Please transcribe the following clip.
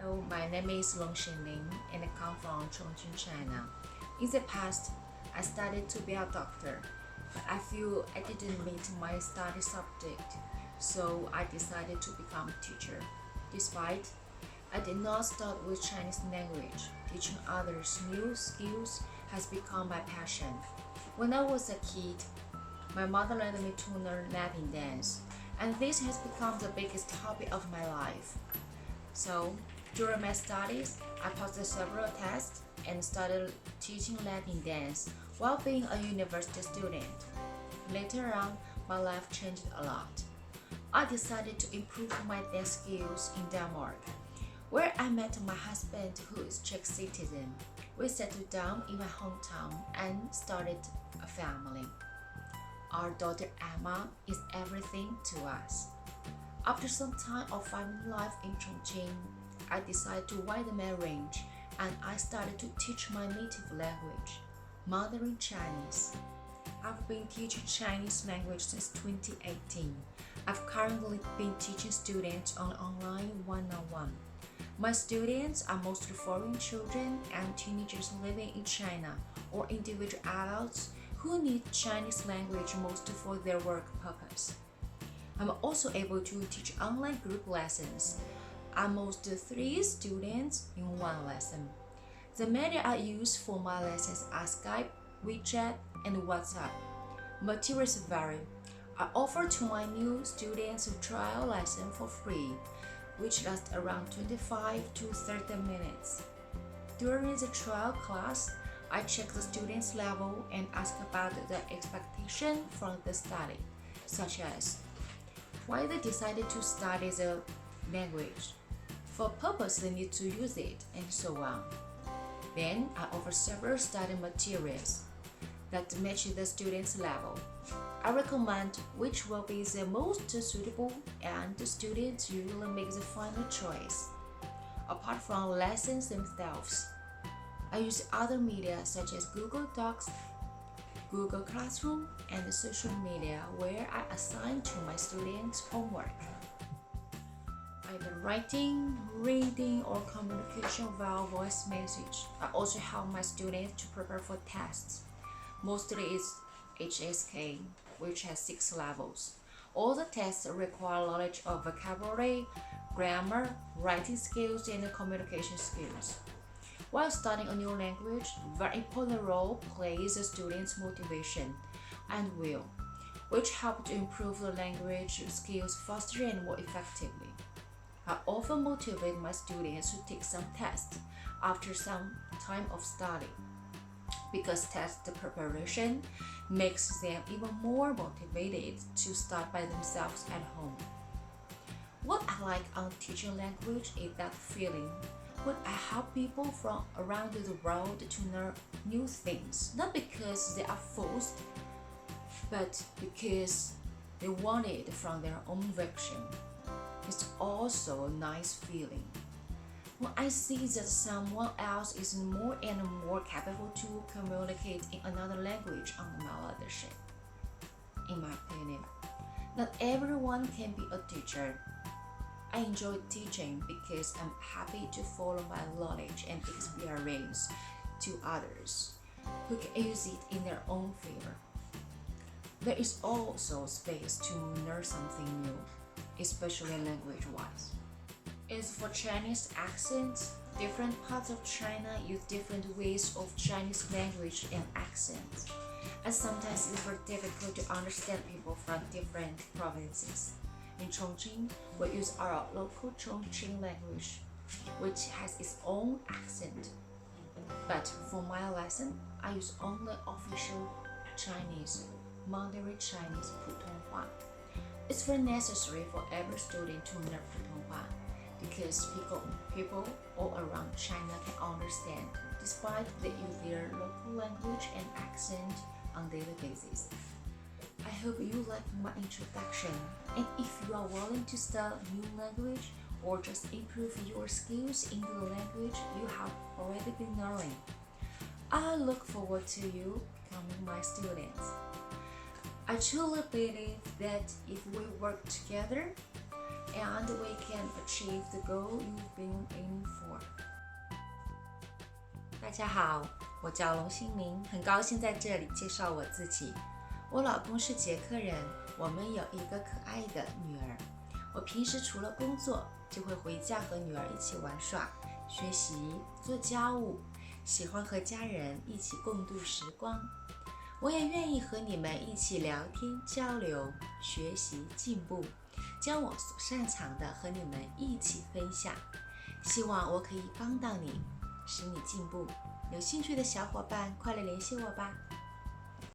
Hello, my name is Xinglin and I come from Chongqing, China. In the past, I studied to be a doctor, but I feel I didn't meet my study subject, so I decided to become a teacher. Despite I did not start with Chinese language, teaching others new skills has become my passion. When I was a kid, my mother led me to learn Latin dance, and this has become the biggest hobby of my life. So, during my studies, I passed several tests and started teaching Latin dance while being a university student. Later on, my life changed a lot. I decided to improve my dance skills in Denmark, where I met my husband who is Czech citizen. We settled down in my hometown and started a family. Our daughter Emma is everything to us. After some time of family life in Chongqing, I decided to widen my range and I started to teach my native language, Mandarin Chinese. I've been teaching Chinese language since 2018. I've currently been teaching students on online one-on-one. My students are mostly foreign children and teenagers living in China or individual adults who need Chinese language mostly for their work purpose. I'm also able to teach online group lessons, almost 3 students in one lesson. The media I use for my lessons are Skype, WeChat, and WhatsApp. Materials vary. I offer to my new students a trial lesson for free, which lasts around 25 to 30 minutes. During the trial class, I check the students' level and ask about the expectation from the study, such as why they decided to study the language, for purpose they need to use it, and so on. Then I offer several study materials that match the student's level. I recommend which will be the most suitable and the students usually make the final choice. Apart from lessons themselves, I use other media such as Google Docs, Google Classroom, and social media where I assign to my students homework. Either writing, reading, or communication via voice message. I also help my students to prepare for tests. Mostly it's HSK, which has 6 levels. All the tests require knowledge of vocabulary, grammar, writing skills, and communication skills. While studying a new language, very important role plays the student's motivation and will, which help to improve the language skills faster and more effectively. I often motivate my students to take some tests after some time of study, because test preparation makes them even more motivated to start by themselves at home. What I like on teaching language is that feeling when I help people from around the world to learn new things, not because they are forced, but because they want it from their own volition. It's also a nice feeling when I see that someone else is more and more capable to communicate in another language under my leadership. In my opinion, not everyone can be a teacher. I enjoy teaching because I'm happy to follow my knowledge and experience to others who can use it in their own favor. There is also space to learn something new, especially language-wise. As for Chinese accents, different parts of China use different ways of Chinese language and accents, and sometimes it's very difficult to understand people from different provinces. In Chongqing, we use our local Chongqing language, which has its own accent. But for my lesson, I use only official Chinese, Mandarin Chinese 普通话. It's very necessary for every student to learn 普通话 because people all around China can understand, despite they use their local language and accent on daily basis. I hope you like my introduction, and if you are willing to start a new language or just improve your skills in the language you have already been learning, I look forward to you becoming my students. I truly believe that if we work together, and we can achieve the goal you've been aiming for. 大家好，我叫龙心凌，很高兴在这里介绍我自己。我老公是捷克人，我们有一个可爱的女儿。我平时除了工作，就会回家和女儿一起玩耍、学习、做家务，喜欢和家人一起共度时光。我也愿意和你们一起聊天交流、学习进步，将我所擅长的和你们一起分享。希望我可以帮到你，使你进步。有兴趣的小伙伴，快来联系我吧。